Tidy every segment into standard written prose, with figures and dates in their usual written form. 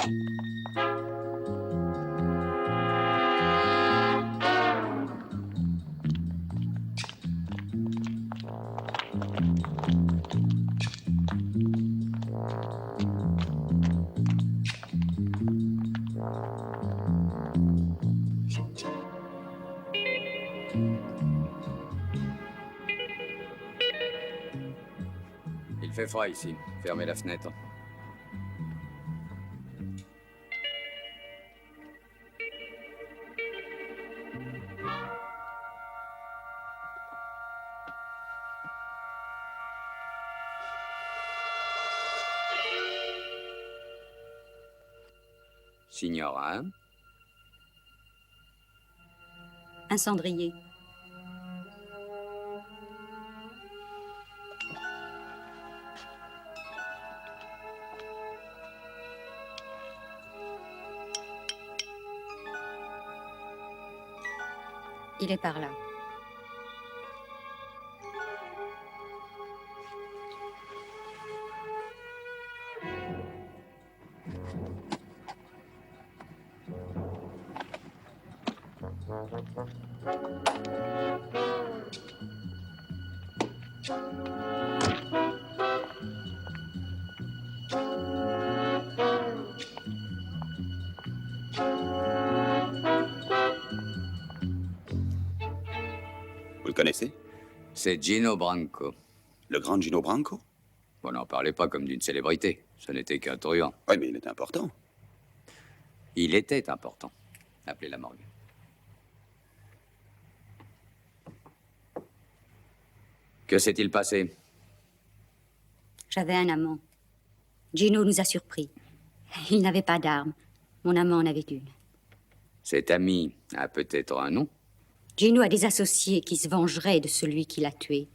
Il fait froid ici. Fermez la fenêtre. Signora. Un cendrier. Il est par là. Vous le connaissez? C'est Gino Branco. Le grand Gino Branco? Vous n'en parlez pas comme d'une célébrité. Ce n'était qu'un truand. Oui, mais il est important. Il était important. Appelez la morgue. Que s'est-il passé? J'avais un amant. Gino nous a surpris. Il n'avait pas d'arme. Mon amant en avait une. Cet ami a peut-être un nom? Gino a des associés qui se vengeraient de celui qui l'a tué.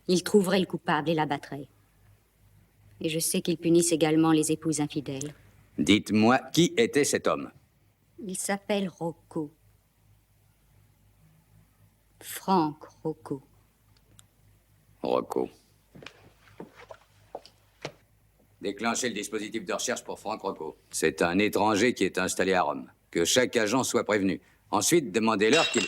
Ils trouveraient le coupable et l'abattraient. Et je sais qu'ils punissent également les épouses infidèles. Dites-moi, qui était cet homme? Il s'appelle Rocco. Frank Rocco. Rocco. Déclenchez le dispositif de recherche pour Frank Rocco. C'est un étranger qui est installé à Rome. Que chaque agent soit prévenu. Ensuite, demandez-leur qu'il...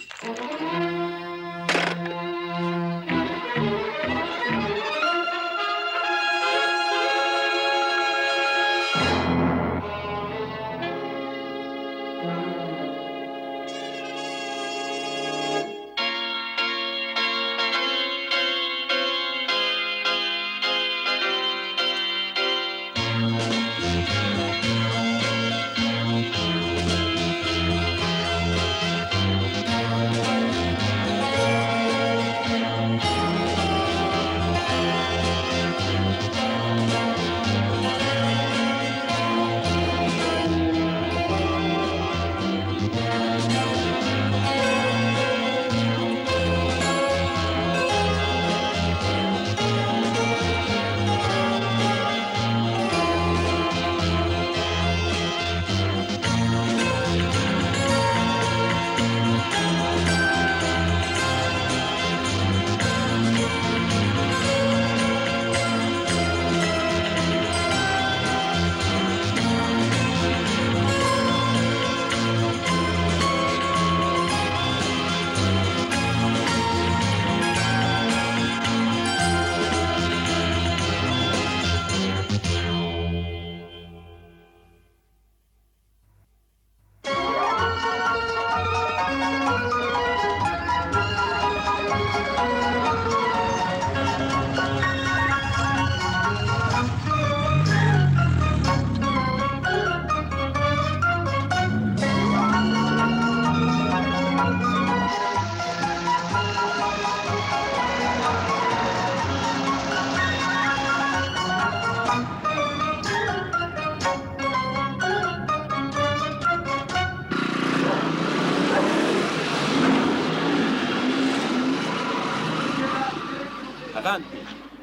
Avanti!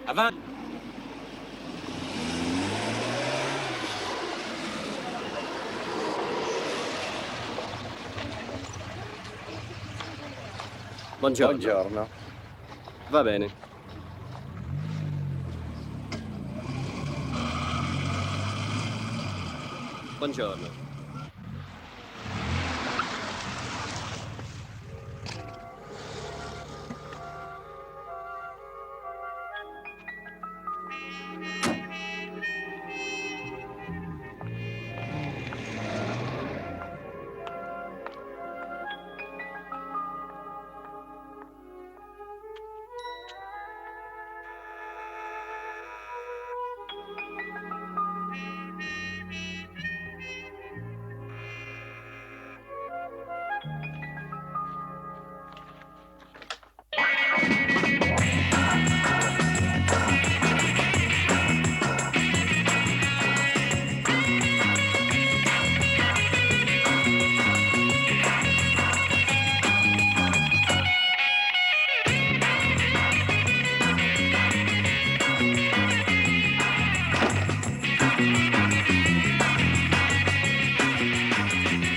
Avanti! Buongiorno. Buongiorno. Va bene. Buongiorno.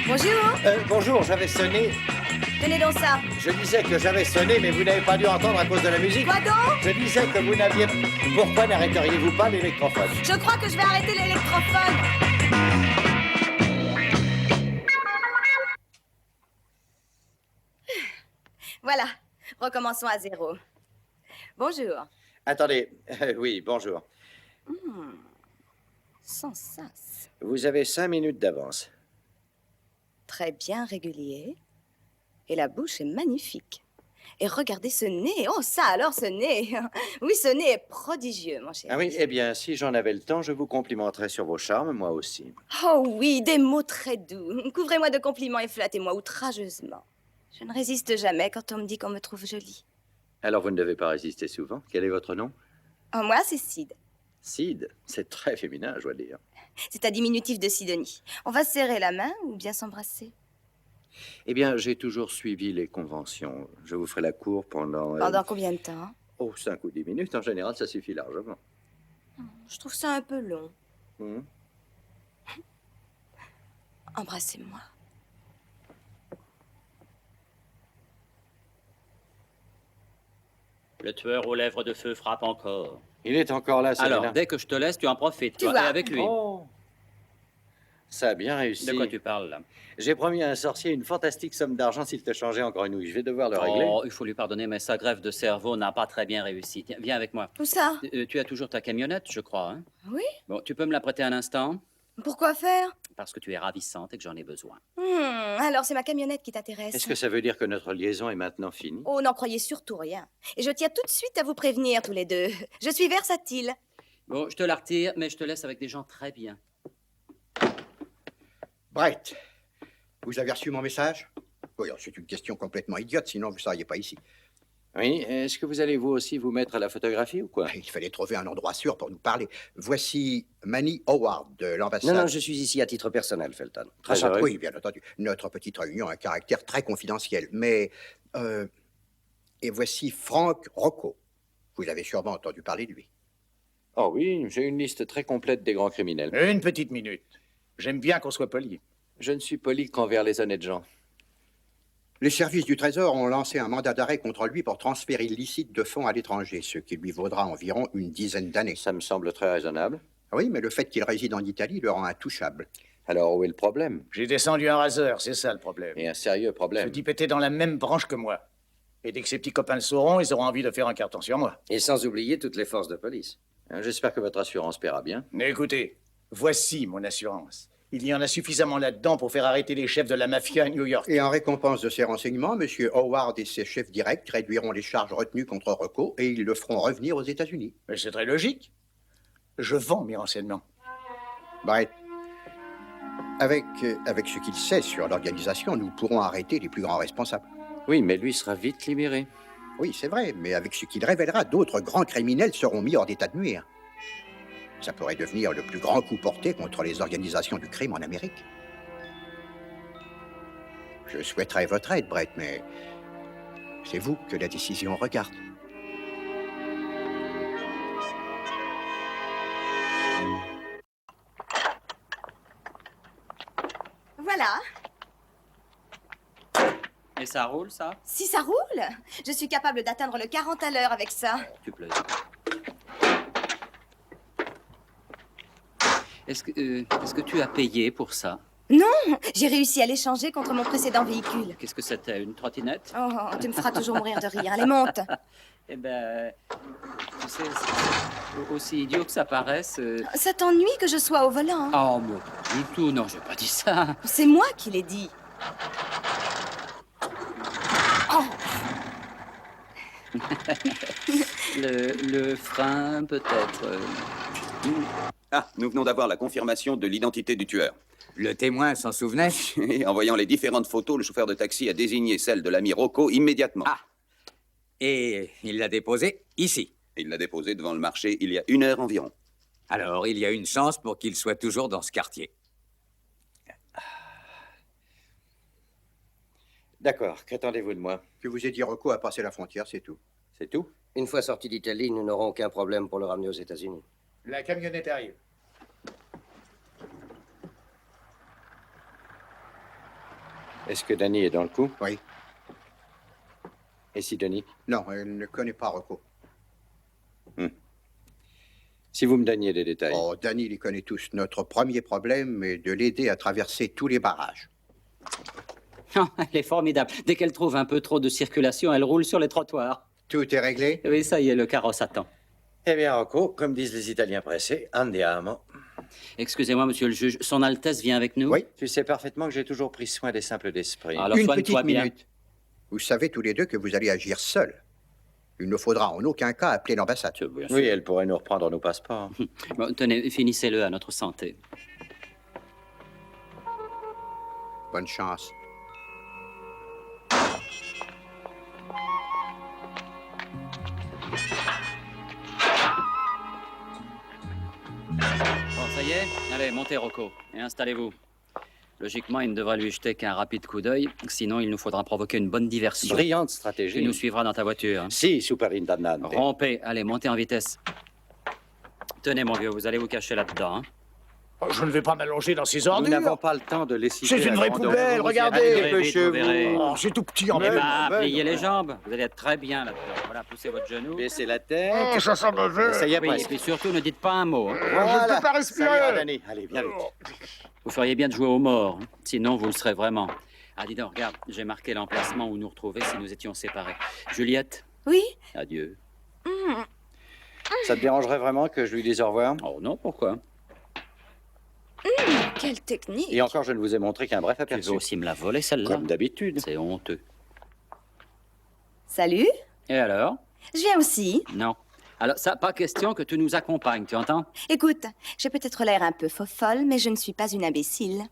Bonjour. Bonjour, j'avais sonné. Tenez donc ça. Je disais que j'avais sonné, mais vous n'avez pas dû entendre à cause de la musique. Quoi donc? Je disais que vous n'aviez... Pourquoi n'arrêteriez-vous pas l'électrophone? Je crois que je vais arrêter l'électrophone. Voilà. Recommençons à zéro. Bonjour. Attendez. Oui, bonjour. Sans sas. Vous avez 5 minutes d'avance. Très bien régulier. Et la bouche est magnifique. Et regardez ce nez. Oh, ça alors, ce nez. Oui, ce nez est prodigieux, mon chéri. Ah oui, eh bien, si j'en avais le temps, je vous complimenterais sur vos charmes, moi aussi. Oh oui, des mots très doux. Couvrez-moi de compliments et flattez-moi outrageusement. Je ne résiste jamais quand on me dit qu'on me trouve jolie. Alors, vous ne devez pas résister souvent. Quel est votre nom? Oh, moi, c'est Sid. Sid. C'est très féminin, je dois dire. C'est un diminutif de Sidonie. On va se serrer la main ou bien s'embrasser? Eh bien, j'ai toujours suivi les conventions. Je vous ferai la cour pendant... Pendant combien de temps? Oh, 5 ou 10 minutes. En général, ça suffit largement. Je trouve ça un peu long. Hum. Embrassez-moi. Le tueur aux lèvres de feu frappe encore. Il est encore là, celui-là. Alors, dès que je te laisse, tu en profites, Tu toi, vois. et avec lui. Oh. Ça a bien réussi. De quoi tu parles, là? J'ai promis à un sorcier une fantastique somme d'argent s'il te changeait en grenouille. Je vais devoir le régler. Oh, il faut lui pardonner, mais sa greffe de cerveau n'a pas très bien réussi. Tiens, viens avec moi. Où ça? Tu as toujours ta camionnette, je crois, hein? Oui? Bon, tu peux me la prêter un instant? Pourquoi faire? Parce que tu es ravissante et que j'en ai besoin. Alors c'est ma camionnette qui t'intéresse. Est-ce que ça veut dire que notre liaison est maintenant finie? Oh, n'en croyez surtout rien. Et je tiens tout de suite à vous prévenir tous les deux. Je suis versatile. Bon, je te la retire, mais je te laisse avec des gens très bien. Brett, vous avez reçu mon message? Oui, c'est une question complètement idiote, sinon vous ne seriez pas ici. Oui, est-ce que vous allez vous aussi vous mettre à la photographie ou quoi? Il fallait trouver un endroit sûr pour nous parler. Voici Manny Howard de l'ambassade. Non, je suis ici à titre personnel, Felton. Très heureux. Oui, bien entendu. Notre petite réunion a un caractère très confidentiel. Mais... et voici Frank Rocco. Vous avez sûrement entendu parler de lui. Oh oui, j'ai une liste très complète des grands criminels. Une petite minute. J'aime bien qu'on soit poli. Je ne suis poli qu'envers les honnêtes gens. Les services du Trésor ont lancé un mandat d'arrêt contre lui pour transfert illicite de fonds à l'étranger, ce qui lui vaudra environ une dizaine d'années. Ça me semble très raisonnable. Oui, mais le fait qu'il réside en Italie le rend intouchable. Alors, où est le problème? J'ai descendu un raseur, c'est ça le problème. Et un sérieux Ce problème. type était dans la même branche que moi. Et dès que ses petits copains le sauront, ils auront envie de faire un carton sur moi. Et sans oublier toutes les forces de police. J'espère que votre assurance paiera bien. Mais écoutez, voici mon assurance. Il y en a suffisamment là-dedans pour faire arrêter les chefs de la mafia à New York. Et en récompense de ces renseignements, M. Howard et ses chefs directs réduiront les charges retenues contre Rocco et ils le feront revenir aux États-Unis. Mais c'est très logique. Je vends mes renseignements. Brett, avec ce qu'il sait sur l'organisation, nous pourrons arrêter les plus grands responsables. Oui, mais lui sera vite libéré. Oui, c'est vrai, mais avec ce qu'il révélera, d'autres grands criminels seront mis hors d'état de nuire. Ça pourrait devenir le plus grand coup porté contre les organisations du crime en Amérique. Je souhaiterais votre aide, Brett, mais c'est vous que la décision regarde. Voilà. Et ça roule, ça? Si ça roule, je suis capable d'atteindre le 40 à l'heure avec ça. Tu plaisantes. Est-ce que tu as payé pour ça? Non, j'ai réussi à l'échanger contre mon précédent véhicule. Qu'est-ce que c'était? Une trottinette? Oh, tu me feras toujours mourir de rire. Allez, monte. Eh ben, tu sais, c'est aussi idiot que ça paraisse. Ça t'ennuie que je sois au volant? Oh, moi, pas du tout. Non, j'ai pas dit ça. C'est moi qui l'ai dit. Oh, Le frein, peut-être. Ah, nous venons d'avoir la confirmation de l'identité du tueur. Le témoin s'en souvenait? Et en voyant les différentes photos, le chauffeur de taxi a désigné celle de l'ami Rocco immédiatement. Ah. Et il l'a déposé ici. Il l'a déposé devant le marché il y a 1 heure environ. Alors, il y a une chance pour qu'il soit toujours dans ce quartier. D'accord, qu'attendez-vous de moi? Je vous ai dit Rocco a passé la frontière, c'est tout. C'est tout? Une fois sorti d'Italie, nous n'aurons aucun problème pour le ramener aux États-Unis. La camionnette arrive. Est-ce que Danny est dans le coup? Oui. Et Sidonie? Non, elle ne connaît pas Rocco. Si vous me donniez des détails. Oh, Danny les connaît tous. Notre premier problème est de l'aider à traverser tous les barrages. Oh, elle est formidable. Dès qu'elle trouve un peu trop de circulation, elle roule sur les trottoirs. Tout est réglé? Oui, ça y est, le carrosse attend. Eh bien, Rocco, comme disent les Italiens pressés, andiamo. Excusez-moi, monsieur le juge, Son Altesse vient avec nous? Oui. Tu sais parfaitement que j'ai toujours pris soin des simples d'esprit. Alors, Une soigne-toi petite bien. minute. Vous savez tous les deux que vous allez agir seuls. Il ne faudra en aucun cas appeler l'ambassade. Bien sûr. Oui, elle pourrait nous reprendre nos passeports. Bon, tenez, finissez-le à notre santé. Bonne chance. Bon, ça y est? Allez, montez, Rocco, et installez-vous. Logiquement, il ne devrait lui jeter qu'un rapide coup d'œil, sinon il nous faudra provoquer une bonne diversion. Brillante Tu stratégie. nous suivras dans ta voiture. Si, superintendente. Rompez, allez, montez en vitesse. Tenez, mon vieux, vous allez vous cacher là-dedans. Hein? Oh, je ne vais pas m'allonger dans ces Nous ordures. n'avons pas le temps de laisser. C'est une vraie poubelle, Vous y regardez. arriverez vite, vous verrez. Oh, c'est tout petit en Eh même. ben, pliez les jambes. Vous allez être très bien là-dedans. Voilà, poussez votre genou. Baissez la tête. Oh, ça sent mauvais. Ça y est, Oui, et presque. puis surtout, ne dites pas un mot. Hein. Je ne peux pas respirer. Ça ira, Danny. Allez, viens vite. Vous feriez bien de jouer aux morts, hein. Sinon vous le serez vraiment. Ah, dis donc, regarde, j'ai marqué l'emplacement où nous retrouver si nous étions séparés. Juliette, Oui? adieu. Ça te dérangerait vraiment que je lui dise au revoir? Oh non, pourquoi? Quelle technique. Et encore, je ne vous ai montré qu'un bref Tu aperçu. veux aussi me la voler, celle-là? Comme d'habitude. C'est honteux. Salut. Et alors? Je viens aussi. Non. Alors, ça, pas question que tu nous accompagnes, tu entends? Écoute, j'ai peut-être l'air un peu folle, mais je ne suis pas une imbécile.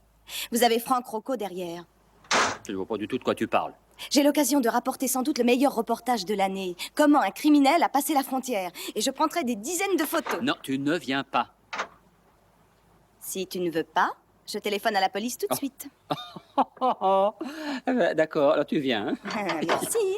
Vous avez Franck Rocco derrière. Je ne vois pas du tout de quoi tu parles. J'ai l'occasion de rapporter sans doute le meilleur reportage de l'année. Comment un criminel a passé la frontière. Et je prendrai des dizaines de photos. Non, tu ne viens pas. Si tu ne veux pas, je téléphone à la police tout de suite. Eh ben, d'accord, alors tu viens. Hein? Merci.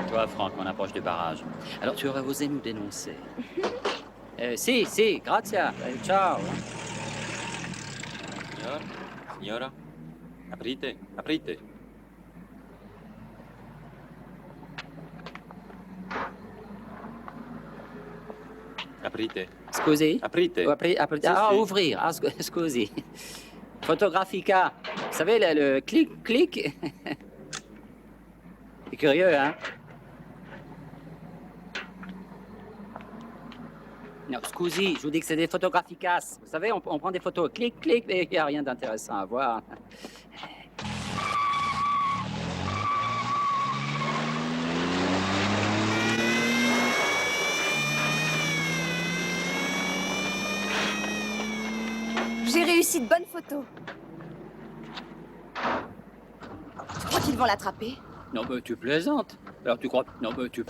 Toi, Franck, on approche du barrage. Alors, tu aurais osé nous dénoncer. Si, grazia. Ciao. Signora, aprite, aprite. Aprite, Scusi? aprite. Ah, Sì. ouvrir. Ah, scusi. Photographica. Vous savez, le clic. C'est curieux, hein? Non, scusi, je vous dis que c'est des photographikas. Vous savez, on prend des photos, clic, mais il n'y a rien d'intéressant à voir. J'ai réussi de bonnes photos. Tu crois qu'ils vont l'attraper? Non, mais tu plaisantes. Alors tu crois... Non, mais tu...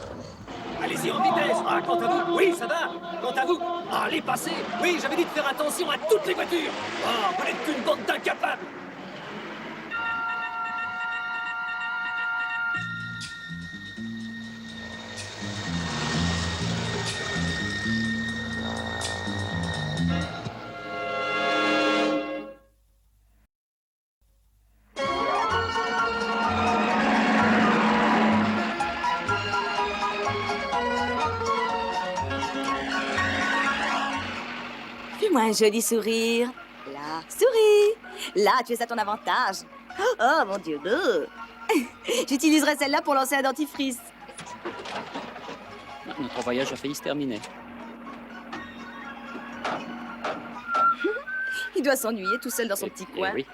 Allez-y en vitesse. Ah, quant à vous, oui, ça va. Quant à vous, allez, passez. Oui, j'avais dit de faire attention à toutes les voitures. Oh, vous n'êtes qu'une bande d'incapables. Fais-moi un joli sourire. Là, souris. Là, tu es à ton avantage. Oh, mon Dieu. J'utiliserai celle-là pour lancer un dentifrice. Notre voyage a failli se terminer. Il doit s'ennuyer tout seul dans son petit coin. Oui.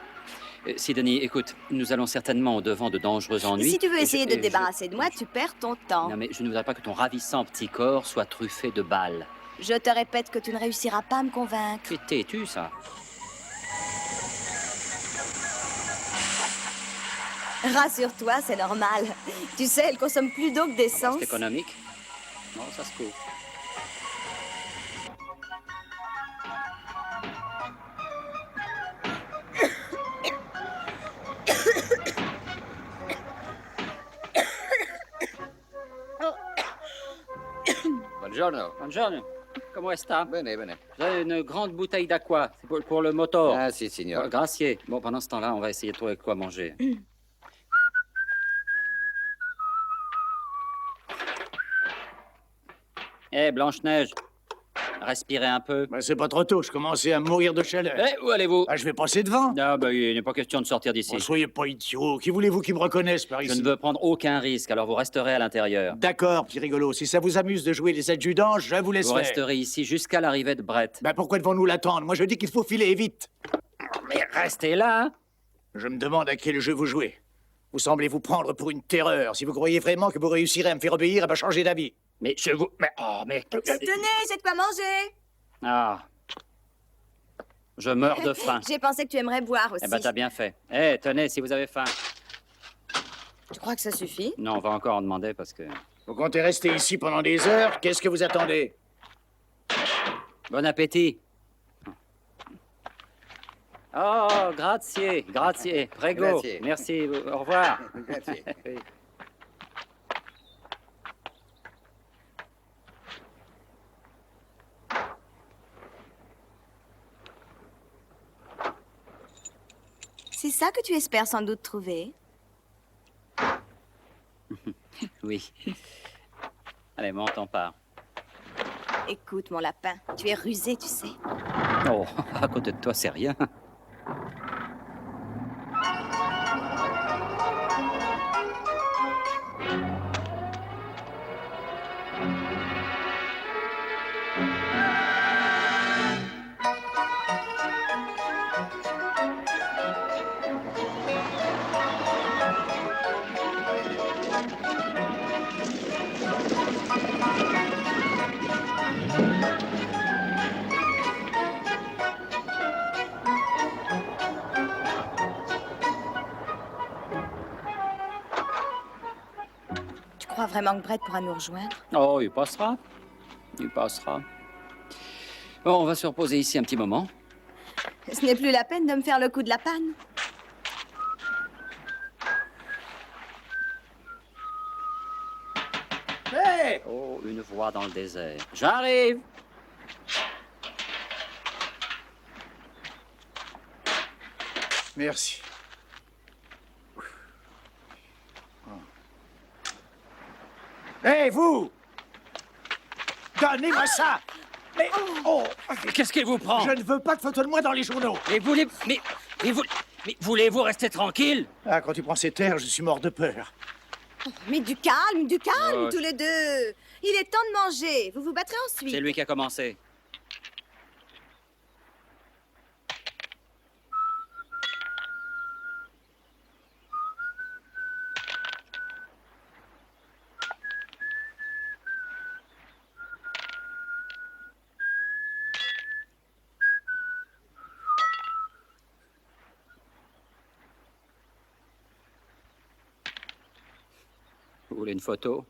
Sidonie, écoute, nous allons certainement au-devant de dangereux ennuis. Si tu veux Et essayer de te débarrasser de moi, tu perds ton temps. Non, mais je ne voudrais pas que ton ravissant petit corps soit truffé de balles. Je te répète que tu ne réussiras pas à me convaincre. C'est têtu, ça. Rassure-toi, c'est normal. Tu sais, elle consomme plus d'eau que d'essence. C'est économique. Non, ça se court. Buongiorno. Buongiorno. Comment sta? Bene, bene. Vous avez une grande bouteille d'aqua. C'est pour le moteur. Ah, si, signor. Gracier. Bon, pendant ce temps-là, on va essayer de trouver quoi manger. Eh, Blanche-Neige, respirez un peu. Ben, c'est pas trop tôt, je commençais à mourir de chaleur. Eh, où allez-vous? Ah, je vais passer devant. Non, ben, il n'est pas question de sortir d'ici. Oh, soyez pas idiot. Qui voulez-vous qui me reconnaisse par Je ici? ne veux prendre aucun risque, alors vous resterez à l'intérieur. D'accord, petit rigolo. Si ça vous amuse de jouer les adjudants, je vous laisse Vous faire. resterez ici jusqu'à l'arrivée de Brett. Ben, pourquoi devons-nous l'attendre? Moi, je dis qu'il faut filer et vite. Mais restez là. Je me demande à quel jeu vous jouez. Vous semblez vous prendre pour une terreur. Si vous croyez vraiment que vous réussirez à me faire obéir, eh ben, changez d'avis. Mais je vous... Mais... Oh, mais... Tenez, c'est de quoi manger. Ah. Je meurs de faim. J'ai pensé que tu aimerais boire aussi. Eh ben, t'as bien fait. Eh, tenez, si vous avez faim. Tu crois que ça suffit? Non, on va encore en demander parce que... Vous comptez rester ici pendant des heures? Qu'est-ce que vous attendez? Bon appétit. Oh, grazie, grazie, prego. Grazie. Merci, au revoir. Grazie. Oui. C'est ça que tu espères sans doute trouver. Oui. Allez, monte, on part. Écoute, mon lapin, tu es rusé, tu sais. Oh, à côté de toi, c'est rien. Tu crois vraiment que Brett pourra nous rejoindre? Oh, il passera. Il passera. Bon, on va se reposer ici un petit moment. Ce n'est plus la peine de me faire le coup de la panne. Hé! Oh, une voix dans le désert. J'arrive. Merci. Hé, vous! Donnez-moi ça! Mais, oh! Qu'est-ce qui vous prend? Je ne veux pas de photos de moi dans les journaux! Mais voulez-vous rester tranquille? Ah, quand tu prends ces terres, je suis mort de peur. Mais du calme, Oh, tous les deux. Il est temps de manger. Vous vous battrez ensuite. C'est lui qui a commencé. Vous voulez une photo?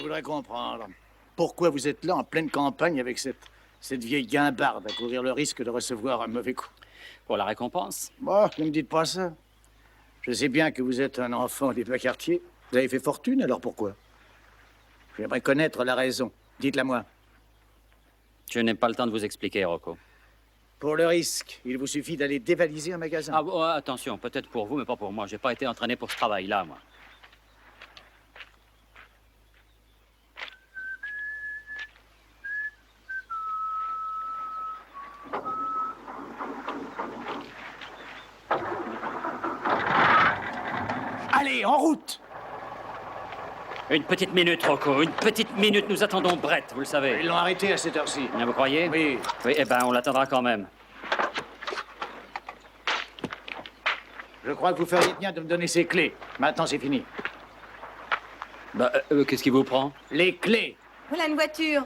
voudrais comprendre. Pourquoi vous êtes là en pleine campagne avec cette vieille guimbarde à courir le risque de recevoir un mauvais coup? Pour la récompense? Bon, ne me dites pas ça. Je sais bien que vous êtes un enfant des bas quartiers. Vous avez fait fortune, alors pourquoi? J'aimerais connaître la raison. Dites-la moi. Je n'ai pas le temps de vous expliquer, Rocco. Pour le risque, il vous suffit d'aller dévaliser un magasin. Ah, oh, attention, peut-être pour vous, mais pas pour moi. J'ai pas été entraîné pour ce travail-là, moi. Allez, en route! Une petite minute, Rocco, une petite minute. Nous attendons Brett, vous le savez. Ils l'ont arrêté à cette heure-ci. Vous croyez? Oui. Oui, eh ben, on l'attendra quand même. Je crois que vous feriez bien de me donner ces clés. Maintenant, c'est fini. Bah, qu'est-ce qui vous prend? Les clés! Voilà une voiture.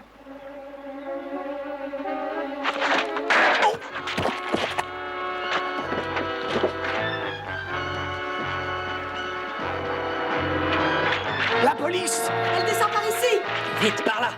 La police! Elle descend par ici. Vite, par là!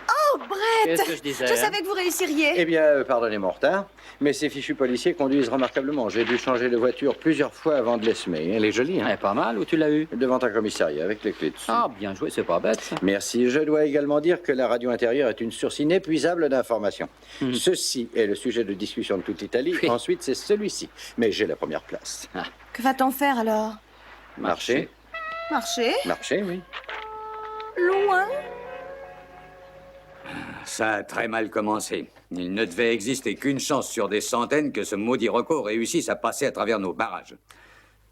Oh, Brett! Qu'est-ce que je disais, Je hein? savais que vous réussiriez. Eh bien, pardonnez mon retard, mais ces fichus policiers conduisent remarquablement. J'ai dû changer de voiture plusieurs fois avant de les semer. Elle est jolie, hein? Eh, pas mal, où tu l'as eu? Devant un commissariat, avec les clés dessus. Ah, bien joué, c'est pas bête, ça. Merci. Je dois également dire que la radio intérieure est une source inépuisable d'informations. Mhm. Ceci est le sujet de discussion de toute l'Italie. Oui. Ensuite, c'est celui-ci. Mais j'ai la première place. Que va-t-on faire alors? Marcher. Marcher? Marcher, oui. Loin? Ça a très mal commencé. Il ne devait exister qu'une chance sur des centaines que ce maudit Rocco réussisse à passer à travers nos barrages.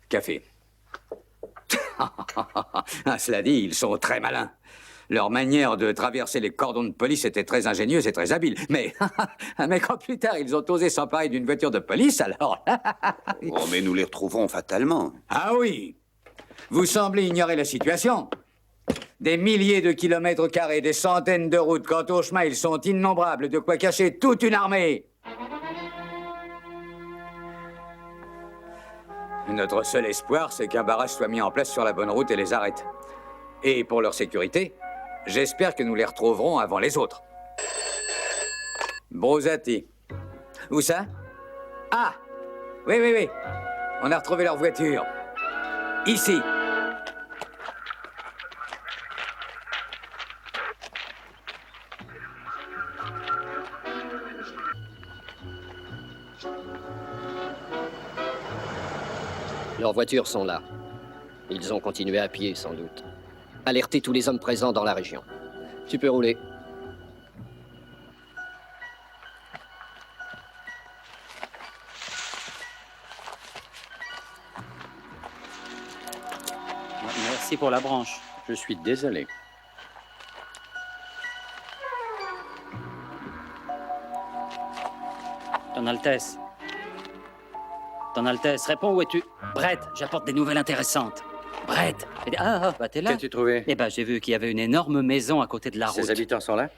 Café. Ah, cela dit, ils sont très malins. Leur manière de traverser les cordons de police était très ingénieuse et très habile. Mais, quand plus tard, ils ont osé s'emparer d'une voiture de police, alors... Oh, mais nous les retrouverons fatalement. Ah oui! Vous semblez ignorer la situation. Des milliers de kilomètres carrés, des centaines de routes. Quant aux chemins, ils sont innombrables, de quoi cacher toute une armée. Notre seul espoir, c'est qu'un barrage soit mis en place sur la bonne route et les arrête. Et pour leur sécurité, j'espère que nous les retrouverons avant les autres. Brosati. Où ça? Ah! Oui, oui, oui. On a retrouvé leur voiture. Ici. Leurs voitures sont là. Ils ont continué à pied, sans doute. Alertez tous les hommes présents dans la région. Tu peux rouler. Merci pour la branche. Je suis désolé. Ton Altesse. Ton Altesse, réponds, où es-tu? Brett, j'apporte des nouvelles intéressantes. Brett. Bah t'es là. Qu'as-tu trouvé? Eh ben, j'ai vu qu'il y avait une énorme maison à côté de la route. Ses habitants sont là?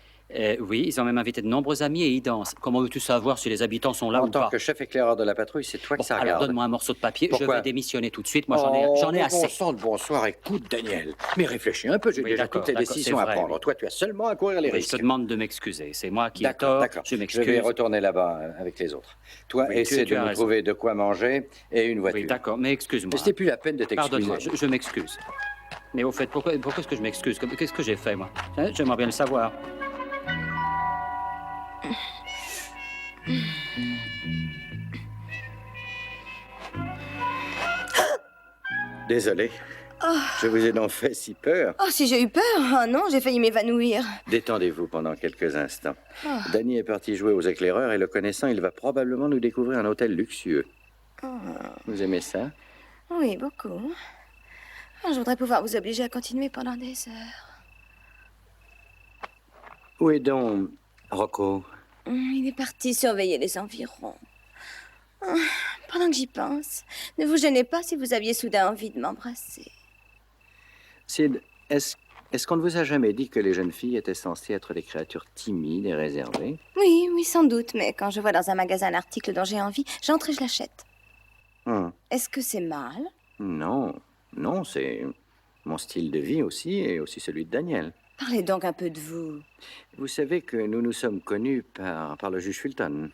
Oui, ils ont même invité de nombreux amis et y dansent. Comment veux-tu savoir si les habitants sont là En ou tant pas? que chef éclaireur de la patrouille, c'est toi Bon, qui ça alors regarde. donne-moi un morceau de papier, Pourquoi? je vais démissionner tout de suite. Moi, j'en ai assez. Bon sang de bonsoir, écoute, Daniel. Mais réfléchis un peu, j'ai Oui, déjà d'accord, toutes les d'accord, décisions c'est à vrai, prendre. oui. Toi, tu as seulement à courir les Oui, je risques. te demande de m'excuser. C'est moi qui ai D'accord, tort. d'accord. Je Je m'excuse. vais retourner là-bas avec les autres. Toi, Oui, essaie tu de as nous raison. trouver de quoi manger et une voiture. Oui, d'accord, mais excuse-moi. C'était plus la peine de Pardonne-moi, t'excuser. je m'excuse. Mais au fait, pourquoi est-ce que je m'excuse? Qu'est-ce que j'ai fait, moi? Hein, j'aimerais bien le savoir. Désolé. Je vous ai donc fait si peur. Oh, si j'ai eu peur. Ah non, j'ai failli m'évanouir. Détendez-vous pendant quelques instants. Ah. Danny est parti jouer aux éclaireurs et le connaissant, il va probablement nous découvrir un hôtel luxueux. Vous aimez ça? Oui, beaucoup. Ah, je voudrais pouvoir vous obliger à continuer pendant des heures. Où est donc Rocco? Il est parti surveiller les environs. Ah, pendant que j'y pense, ne vous gênez pas si vous aviez soudain envie de m'embrasser. Sid, est-ce Est-ce qu'on ne vous a jamais dit que les jeunes filles étaient censées être des créatures timides et réservées? Oui, oui, sans doute, mais quand je vois dans un magasin un article dont j'ai envie, j'entre et je l'achète. Est-ce que c'est mal? Non, non, c'est mon style de vie aussi, et aussi celui de Daniel. Parlez donc un peu de vous. Vous savez que nous nous sommes connus par le juge Fulton.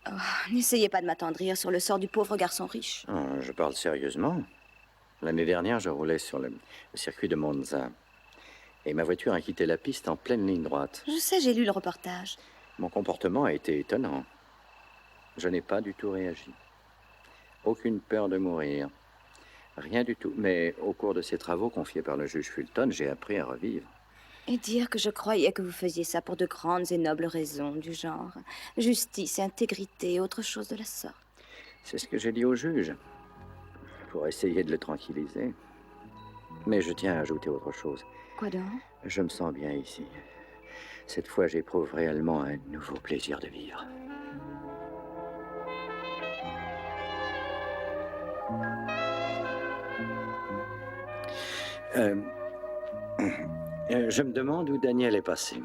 Oh, n'essayez pas de m'attendrir sur le sort du pauvre garçon riche. Je parle sérieusement. L'année dernière, je roulais sur le circuit de Monza. Et ma voiture a quitté la piste en pleine ligne droite. Je sais, j'ai lu le reportage. Mon comportement a été étonnant. Je n'ai pas du tout réagi. Aucune peur de mourir. Rien du tout. Mais au cours de ces travaux confiés par le juge Fulton, j'ai appris à revivre. Et dire que je croyais que vous faisiez ça pour de grandes et nobles raisons, du genre justice, intégrité et autre chose de la sorte. C'est ce que j'ai dit au juge, pour essayer de le tranquilliser. Mais je tiens à ajouter autre chose. Quoi donc? Je me sens bien ici. Cette fois, j'éprouve réellement un nouveau plaisir de vivre. Je me demande où Daniel est passé.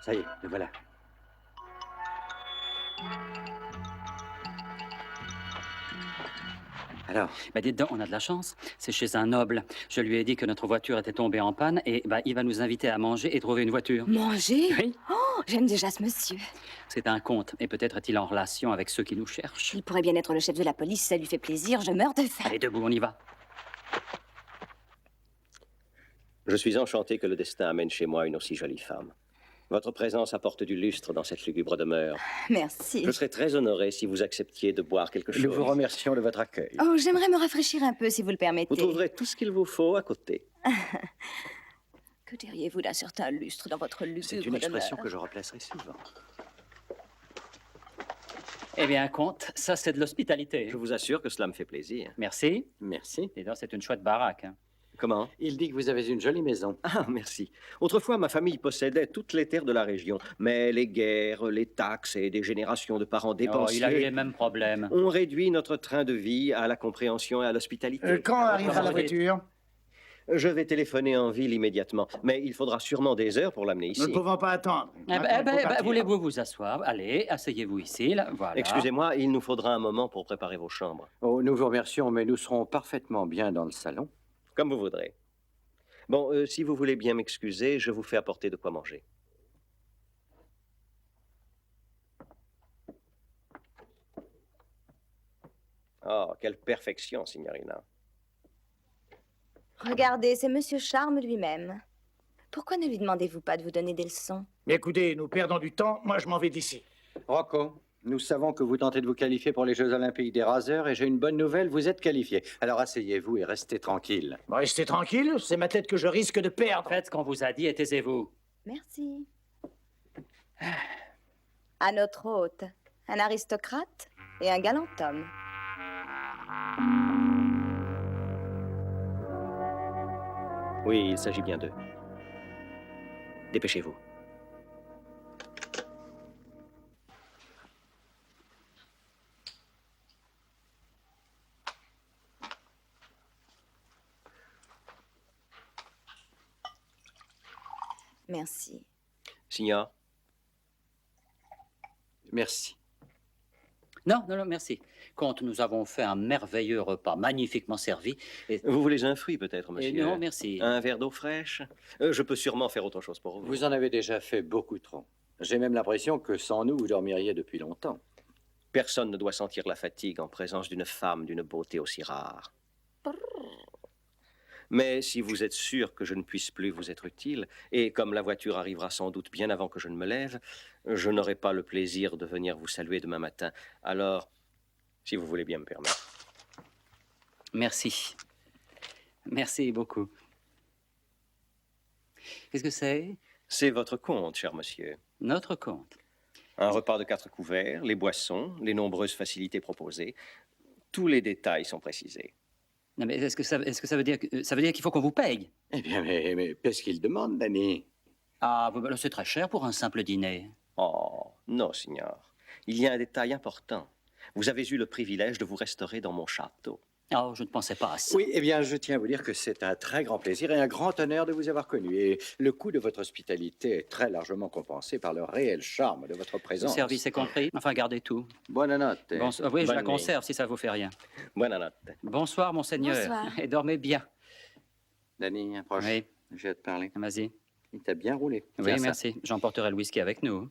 Ça y est, le voilà. Alors? Bah, dites donc, on a de la chance. C'est chez un noble. Je lui ai dit que notre voiture était tombée en panne et bah, il va nous inviter à manger et trouver une voiture. Manger? Oui. Oh, j'aime déjà ce monsieur. C'est un comte et peut-être est-il en relation avec ceux qui nous cherchent. Il pourrait bien être le chef de la police, ça lui fait plaisir, je meurs de faim. Allez, debout, on y va. Je suis enchanté que le destin amène chez moi une aussi jolie femme. Votre présence apporte du lustre dans cette lugubre demeure. Merci. Je serais très honoré si vous acceptiez de boire quelque chose. Nous vous remercions de votre accueil. Oh, j'aimerais me rafraîchir un peu, si vous le permettez. Vous trouverez tout ce qu'il vous faut à côté. Que diriez-vous d'un certain lustre dans votre lugubre C'est une expression demeure? que je replacerai souvent. Eh bien, comte, ça c'est de l'hospitalité. Je vous assure que cela me fait plaisir. Merci. Merci. Et donc, c'est une chouette baraque. Hein. Comment? Il dit que vous avez une jolie maison. Ah, merci. Autrefois, ma famille possédait toutes les terres de la région. Mais les guerres, les taxes et des générations de parents Oh, dépensiers il a eu les mêmes problèmes. ont réduit notre train de vie à la compréhension et à l'hospitalité. Quand arrivera la voiture? Je vais téléphoner en ville immédiatement. Mais il faudra sûrement des heures pour l'amener ici. Nous ne pouvons pas attendre. Voulez-vous vous asseoir? Allez, asseyez-vous ici, là, voilà. Excusez-moi, il nous faudra un moment pour préparer vos chambres. Oh, nous vous remercions, mais nous serons parfaitement bien dans le salon. Comme vous voudrez. Bon, si vous voulez bien m'excuser, je vous fais apporter de quoi manger. Oh, quelle perfection, signorina. Regardez, c'est Monsieur Charme lui-même. Pourquoi ne lui demandez-vous pas de vous donner des leçons? Écoutez, nous perdons du temps. Moi, je m'en vais d'ici. Rocco, nous savons que vous tentez de vous qualifier pour les Jeux Olympiques des raseurs et j'ai une bonne nouvelle, vous êtes qualifié. Alors asseyez-vous et restez tranquille. Restez tranquille, c'est ma tête que je risque de perdre. Faites ce qu'on vous a dit et taisez-vous. Merci. À notre hôte, un aristocrate et un galant homme. Oui, il s'agit bien d'eux. Dépêchez-vous. Merci. Signor? Merci. Non, merci. Comte, nous avons fait un merveilleux repas, magnifiquement servi. Et... Vous voulez un fruit, peut-être, monsieur? Non, merci. Un verre d'eau fraîche? Je peux sûrement faire autre chose pour vous. Vous en avez déjà fait beaucoup trop. J'ai même l'impression que sans nous, vous dormiriez depuis longtemps. Personne ne doit sentir la fatigue en présence d'une femme d'une beauté aussi rare. Mais si vous êtes sûr que je ne puisse plus vous être utile, et comme la voiture arrivera sans doute bien avant que je ne me lève, je n'aurai pas le plaisir de venir vous saluer demain matin. Alors, si vous voulez bien me permettre. Merci. Merci beaucoup. Qu'est-ce que c'est? C'est votre compte, cher monsieur. Notre compte. Un repas de 4 couverts, les boissons, les nombreuses facilités proposées. Tous les détails sont précisés. Non, mais est-ce que ça veut dire qu'il faut qu'on vous paye? Eh bien, mais qu'est-ce qu'il demande, Danny? Ah, c'est très cher pour un simple dîner. Oh, non, signor. Il y a un détail important. Vous avez eu le privilège de vous restaurer dans mon château. Oh, je ne pensais pas à ça. Oui, eh bien, je tiens à vous dire que c'est un très grand plaisir et un grand honneur de vous avoir connu. Et le coût de votre hospitalité est très largement compensé par le réel charme de votre Le présence. service est compris. Enfin, gardez tout. Buonanotte. Oui, je la Bonne nuit. conserve si ça vous fait rien. Buonanotte. Bonsoir, monseigneur. Bonsoir. Et dormez bien. Danny, approche. Oui. Je vais te parler. Vas-y. Il t'a bien roulé. Oui, Tiens ça. merci. J'emporterai le whisky avec nous.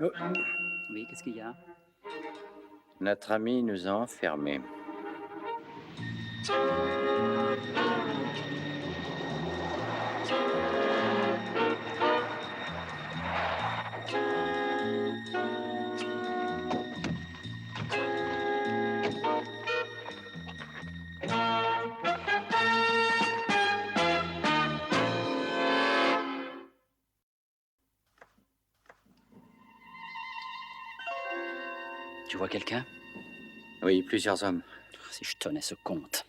Oh, Oui, qu'est-ce qu'il y a? notre ami nous a enfermés. Tu vois quelqu'un? Oui, plusieurs hommes. Si je tenais ce compte.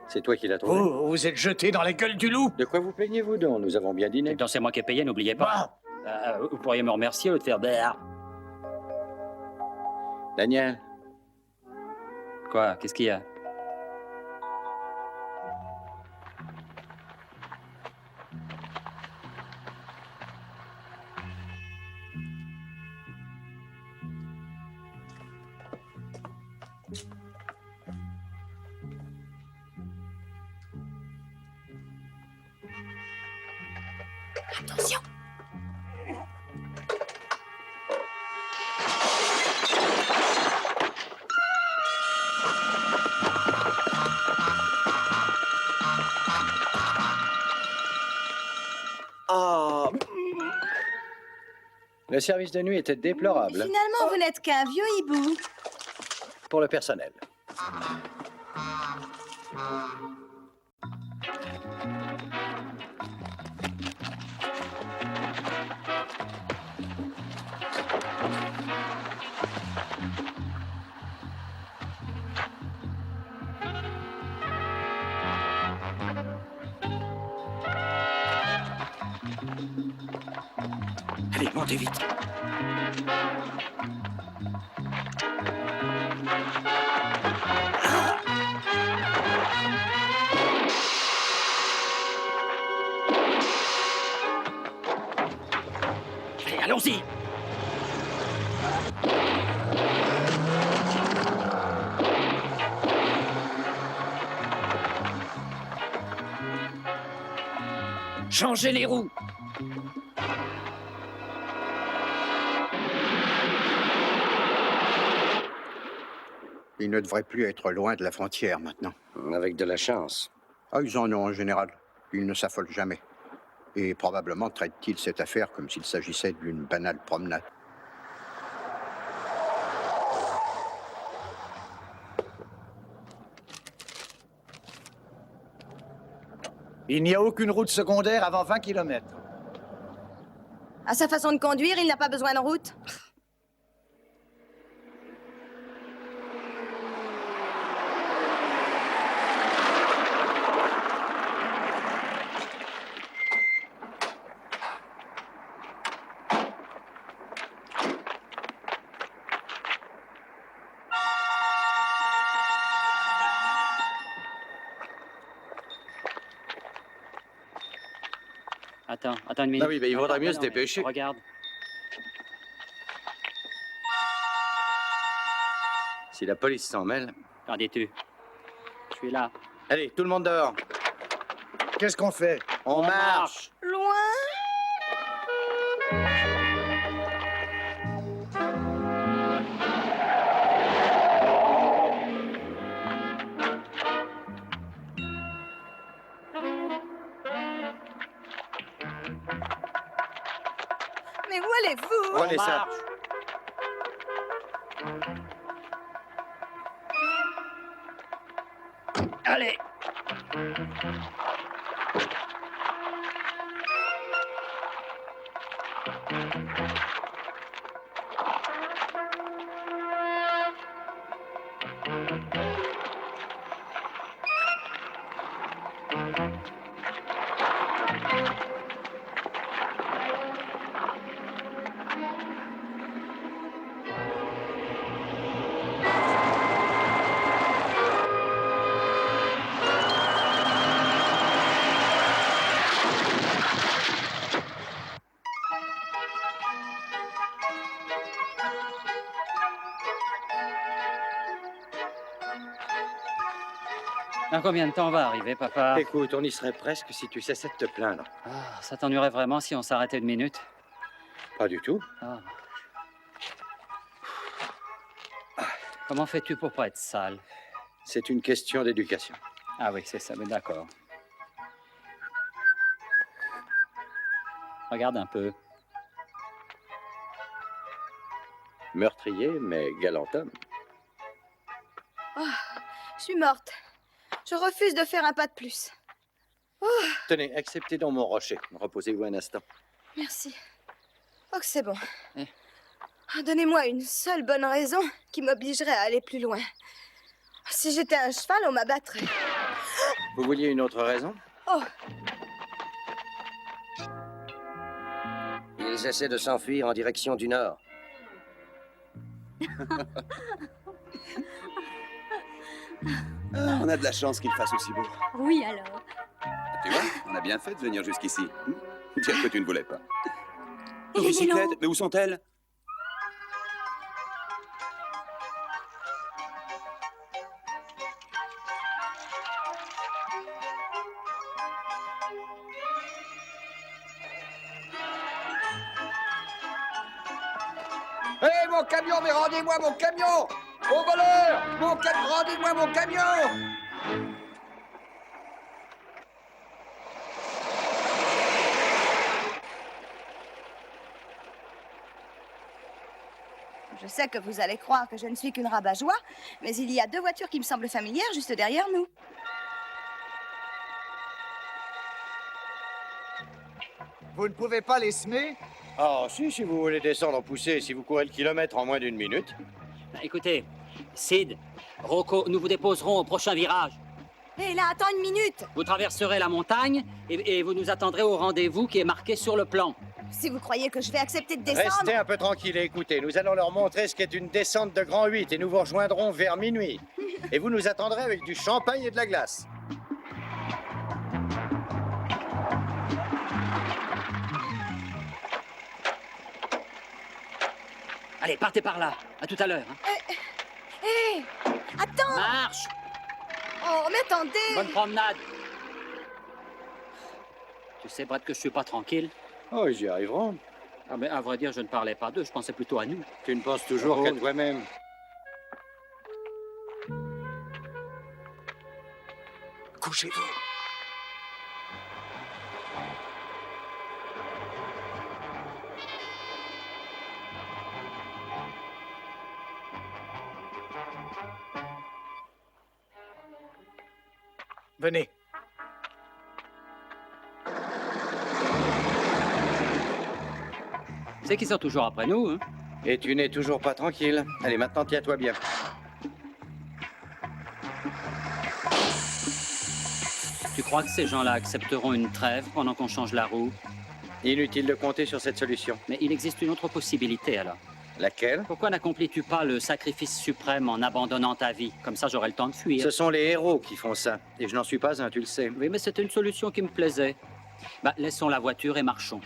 C'est toi qui l'as trouvé? Vous êtes jeté dans la gueule du loup. De quoi vous plaignez-vous donc? Nous avons bien dîné. Donc c'est moi qui ai payé, n'oubliez pas. Bah, Vous pourriez me remercier au lieu de faire... Daniel, Quoi? Qu'est-ce qu'il y a? Attention. Ah, le service de nuit était déplorable Finalement, vous n'êtes qu'un vieux hibou. pour le personnel. allez, montez vite. Allez, allons-y! Changez les roues. Ils ne devraient plus être loin de la frontière maintenant. Avec de la chance. Ah, ils en ont en général. Ils ne s'affolent jamais. Et probablement traitent-ils cette affaire comme s'il s'agissait d'une banale promenade. Il n'y a aucune route secondaire avant 20 km. À sa façon de conduire, il n'a pas besoin de route. Attends une minute. Ah oui, mais il vaudrait mieux se Non, mais dépêcher. Regarde. Si la police s'en mêle... Qu'en dis-tu? Je suis là. Allez, tout le monde dehors. Qu'est-ce qu'on fait? On marche. Loin? Mais où allez-vous? Prenez ça. marche. Allez. Dans combien de temps on va arriver, papa? Écoute, on y serait presque si tu cessais de te plaindre. Ah, ça t'ennuierait vraiment si on s'arrêtait une minute? Pas du tout. Ah. Comment fais-tu pour pas être sale? C'est une question d'éducation. Ah oui, c'est ça, mais d'accord. Regarde un peu. Meurtrier, mais galant homme. Oh, je suis morte. Je refuse de faire un pas de plus. Oh, Tenez, acceptez donc mon rocher. Reposez-vous un instant. merci. Oh, que c'est bon. Eh. Donnez-moi une seule bonne raison qui m'obligerait à aller plus loin. Si j'étais un cheval, on m'abattrait. Vous vouliez une autre raison? Oh, Ils essaient de s'enfuir en direction du nord. Ah, on a de la chance qu'il fasse aussi beau. Oui, alors. Tu vois, on a bien fait de venir jusqu'ici. Dire que tu ne voulais pas. Il est Bicyclette, long. mais où sont-elles? Hé, mon camion, mais rendez-moi mon camion! Au voleur! Rendez-moi mon camion! je sais que vous allez croire que je ne suis qu'une rabat-joie, mais il y a 2 voitures qui me semblent familières juste derrière nous. Vous ne pouvez pas les semer? Ah, si vous voulez descendre en poussée, si vous courez le kilomètre en moins d'une minute. Écoutez, Sid, Rocco, nous vous déposerons au prochain virage. Hé, là, attends une minute! Vous traverserez la montagne et vous nous attendrez au rendez-vous qui est marqué sur le plan. Si vous croyez que je vais accepter de descendre... Restez un peu tranquille et écoutez. Nous allons leur montrer ce qu'est une descente de grand 8 et nous vous rejoindrons vers minuit. Et vous nous attendrez avec du champagne et de la glace. Allez, partez par là. À tout à l'heure. Hein. Hé! Attends! Marche! Oh, mais attendez! Bonne promenade. Tu sais, Brett, que je suis pas tranquille. Oh, ils y arriveront. Ah, mais à vrai dire, je ne parlais pas d'eux, je pensais plutôt à nous. Tu ne penses toujours qu'à toi-même. Couchez-vous. Venez. C'est qu'ils sont toujours après nous, hein. Et tu n'es toujours pas tranquille. Allez, maintenant, tiens-toi bien. Tu crois que ces gens-là accepteront une trêve pendant qu'on change la roue? Inutile de compter sur cette solution. Mais il existe une autre possibilité, alors. Laquelle? Pourquoi n'accomplis-tu pas le sacrifice suprême en abandonnant ta vie? Comme ça, j'aurai le temps de fuir. Ce sont les héros qui font ça. Et je n'en suis pas un, tu le sais. Oui, mais c'était une solution qui me plaisait. Bah, laissons la voiture et marchons.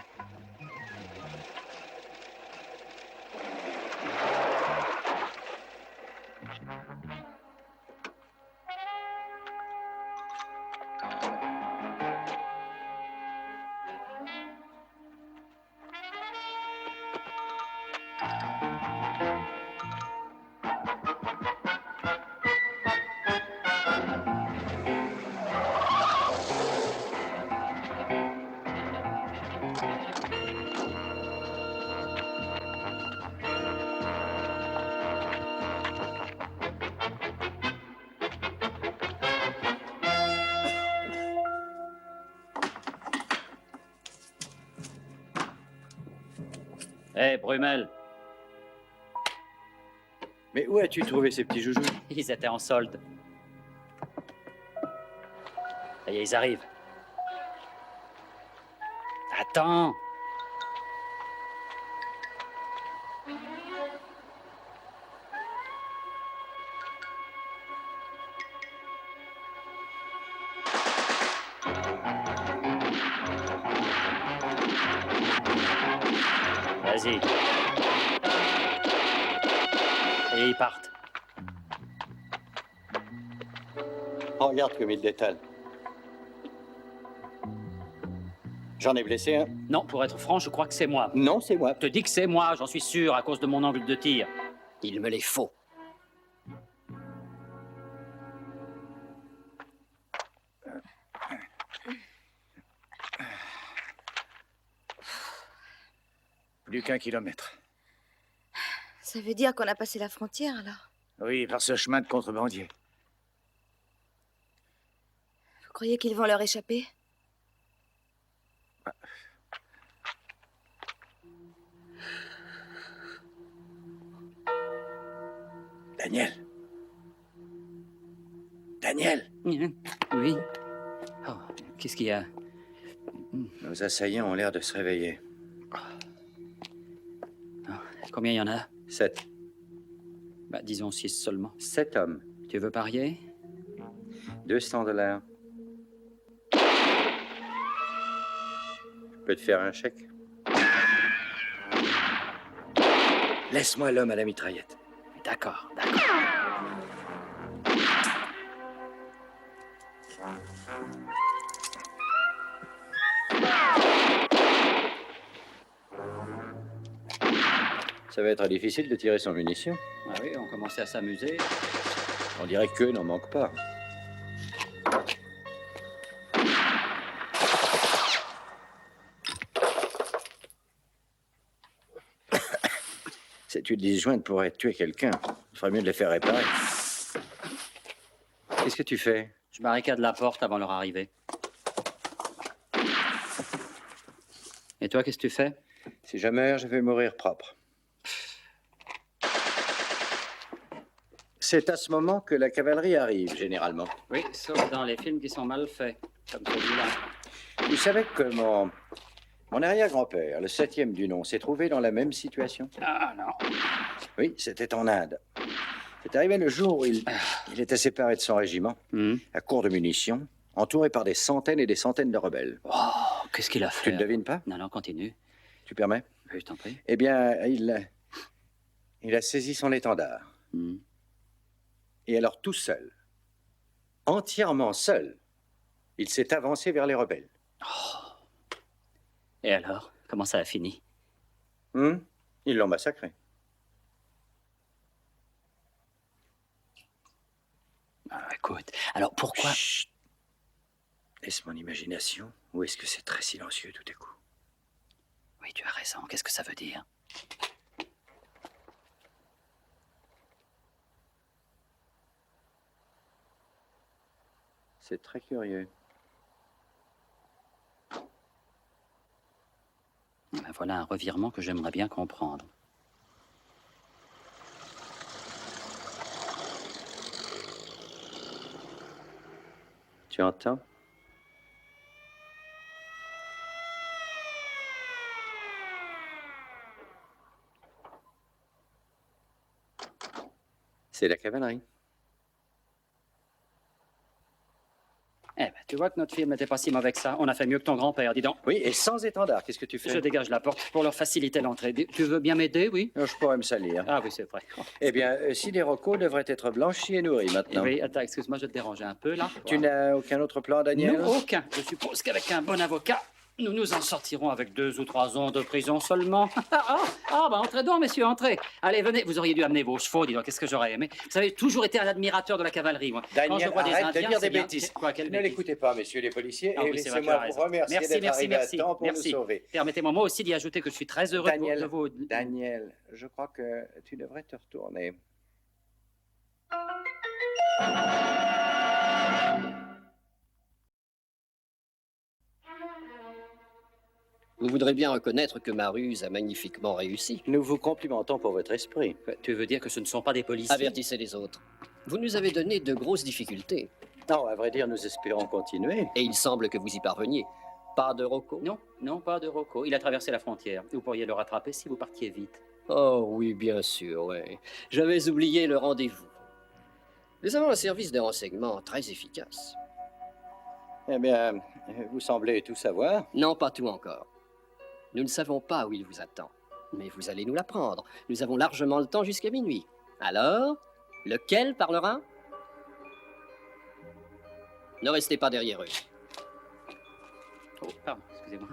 Hé, Brumel. Mais où as-tu trouvé ces petits joujoux? Ils étaient en solde. Ça y est, ils arrivent. Attends. Vas-y. Et ils partent. Regarde comme il détale. J'en ai blessé un. Non, pour être franc, je crois que c'est moi. Non, c'est moi. Je te dis que c'est moi, j'en suis sûr, à cause de mon angle de tir. Il me les faut. Plus qu'1 kilomètre. Ça veut dire qu'on a passé la frontière, alors? Oui, par ce chemin de contrebandier. Vous croyez qu'ils vont leur échapper? Daniel. Daniel. Oui. Oh, qu'est-ce qu'il y a? Nos assaillants ont l'air de se réveiller. Combien il y en a? 7. Bah, disons 6 seulement. 7 hommes. Tu veux parier? $200. Je peux te faire un chèque? Laisse-moi l'homme à la mitraillette. D'accord, d'accord. Ça va être difficile de tirer sans munitions. Ah oui, on commençait à s'amuser. On dirait qu'eux n'en manquent pas. Cette huile disjointe pourrait tuer quelqu'un. Il ferait mieux de les faire réparer. Qu'est-ce que tu fais? Je barricade la porte avant leur arrivée. Et toi, qu'est-ce que tu fais? Si je meurs, je vais mourir propre. C'est à ce moment que la cavalerie arrive, généralement. Oui, sauf dans les films qui sont mal faits, comme celui-là. Tu savais que mon arrière-grand-père, le 7e du nom, s'est trouvé dans la même situation? Ah non. Oui, c'était en Inde. C'est arrivé le jour où il était séparé de son régiment, à court de munitions, entouré par des centaines et des centaines de rebelles. Oh, qu'est-ce qu'il a fait? Tu ne devines pas? Non, non, continue. Tu permets? Oui, je t'en prie. Eh bien, il a saisi son étendard. Et alors, tout seul, entièrement seul, il s'est avancé vers les rebelles. Oh. Et alors, comment ça a fini? Ils l'ont massacré. Ah, écoute, alors pourquoi... Chut. Est-ce mon imagination ou est-ce que c'est très silencieux tout à coup? Oui, tu as raison. Qu'est-ce que ça veut dire? C'est très curieux. Ben voilà un revirement que j'aimerais bien comprendre. Tu entends? C'est la cavalerie. Eh ben, Tu vois que notre film n'était pas si mauvais que ça. On a fait mieux que ton grand-père, dis donc. Oui, et sans étendard, qu'est-ce que tu fais? Je dégage la porte pour leur faciliter l'entrée. Tu veux bien m'aider, oui? Je pourrais me salir. Ah oui, c'est vrai. Eh bien, Sidney Rocco devrait être blanchi et nourri maintenant. Oui, attends, excuse-moi, je te dérange un peu, là. Tu n'as aucun autre plan, Daniel? Non, aucun. Je suppose qu'avec un bon avocat, nous nous en sortirons avec 2 ou 3 ans de prison seulement. Bah entrez donc, messieurs, entrez. Allez, venez. Vous auriez dû amener vos chevaux, dis donc, qu'est-ce que j'aurais aimé. Vous avez toujours été un admirateur de la cavalerie, moi. Quand je Daniel, vois des arrête Indiens, de dire c'est des bien. bêtises. Quoi, quelle Ne bêtise? l'écoutez pas, messieurs les policiers, Ah et oui, c'est vrai, tu laissez-moi as vous raison. remercier d'être arrivé à temps pour nous sauver. Permettez-moi moi aussi d'y ajouter que je suis très heureux de vous... Daniel, je crois que tu devrais te retourner. Vous voudrez bien reconnaître que ma ruse a magnifiquement réussi. Nous vous complimentons pour votre esprit. Tu veux dire que ce ne sont pas des policiers? Avertissez les autres. Vous nous avez donné de grosses difficultés. Non, à vrai dire, nous espérons continuer. Et il semble que vous y parveniez. Pas de Rocco? Non, non, pas de Rocco. Il a traversé la frontière. Vous pourriez le rattraper si vous partiez vite. Oh oui, bien sûr, oui. J'avais oublié le rendez-vous. Nous avons un service de renseignement très efficace. Eh bien, vous semblez tout savoir. Non, pas tout encore. Nous ne savons pas où il vous attend, mais vous allez nous l'apprendre. Nous avons largement le temps jusqu'à minuit. Alors, lequel parlera? Ne restez pas derrière eux. Oh, pardon, excusez-moi.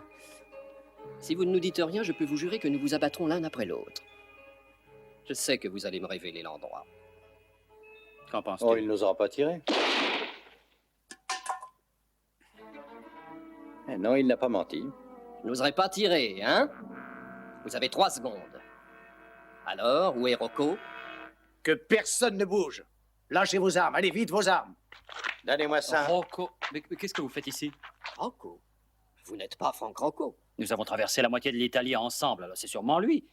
Si vous ne nous dites rien, je peux vous jurer que nous vous abattrons l'un après l'autre. Je sais que vous allez me révéler l'endroit. Qu'en penses-tu? Oh, il n'osera pas tirer. Eh non, il n'a pas menti. N'oserait pas tirer, hein? Vous avez 3 secondes. Alors, où est Rocco? Que personne ne bouge. Lâchez vos armes, allez vite, vos armes. Donnez-moi ça. Rocco, mais qu'est-ce que vous faites ici? Rocco? Vous n'êtes pas Franck Rocco? Nous avons traversé la moitié de l'Italie ensemble, alors c'est sûrement lui.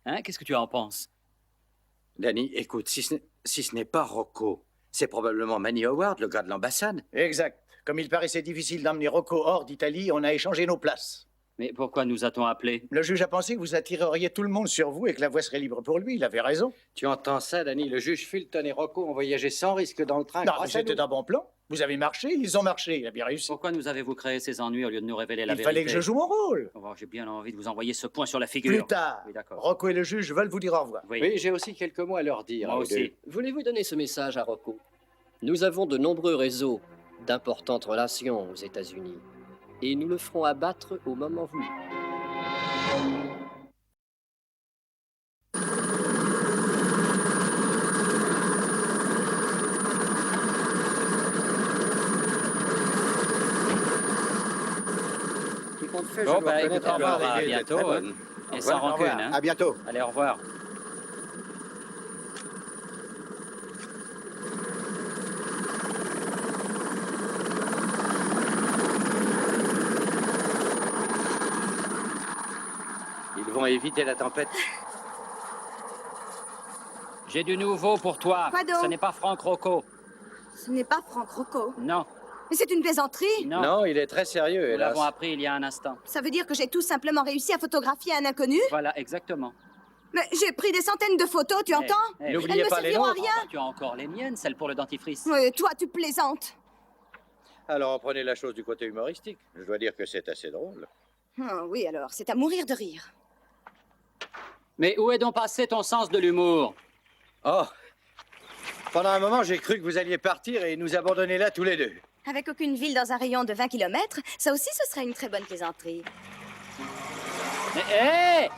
Hein? Qu'est-ce que tu en penses? Danny, écoute, si ce n'est pas Rocco, c'est probablement Manny Howard, le gars de l'ambassade. Exact. Comme il paraissait difficile d'emmener Rocco hors d'Italie, on a échangé nos places. Mais pourquoi nous a-t-on appelés? Le juge a pensé que vous attireriez tout le monde sur vous et que la voie serait libre pour lui. Il avait raison. Tu entends ça, Danny? Le juge Fulton et Rocco ont voyagé sans risque dans le train. Non, grâce à c'était nous. un bon plan. Vous avez marché, ils ont marché. Il a bien réussi. Pourquoi nous avez-vous créé ces ennuis au lieu de nous révéler la Il vérité? fallait que je joue mon rôle. Oh, j'ai bien envie de vous envoyer ce point sur la figure. Plus tard, Oui, d'accord. Rocco et le juge veulent vous dire au revoir. Oui, Oui, j'ai aussi quelques mots à leur dire. moi eux aussi. deux. Voulez-vous donner ce message à Rocco? Nous avons de nombreux réseaux d'importantes relations aux États-Unis. Et nous le ferons abattre au moment voulu. Tout compte fait, Bon, je dois bah, reconnaître écoutez, avoir alors, à des idées bientôt. très bonnes. Et sans rancune, hein? À bientôt. Allez, au revoir. Ils vont éviter la tempête. J'ai du nouveau pour toi. Quoi donc? Ce n'est pas Franck Rocco. Ce n'est pas Franck Rocco. Non, Mais c'est une plaisanterie. non. Non, il est très sérieux, Nous hélas. l'avons appris il y a un instant. Ça veut dire que j'ai tout simplement réussi à photographier un inconnu? Voilà, exactement. Mais j'ai pris des centaines de photos, tu entends? Eh, N'oubliez Elles me pas les serviront à nôtres. rien. tu as encore les miennes, celles pour le dentifrice. Oui, toi, tu plaisantes. Alors, prenez la chose du côté humoristique. Je dois dire que c'est assez drôle. Ah, oui, alors, c'est à mourir de rire. Mais où est donc passé ton sens de l'humour? Oh! Pendant un moment, j'ai cru que vous alliez partir et nous abandonner là tous les deux. Avec aucune ville dans un rayon de 20 km, ça aussi, ce serait une très bonne plaisanterie. Mais, hé!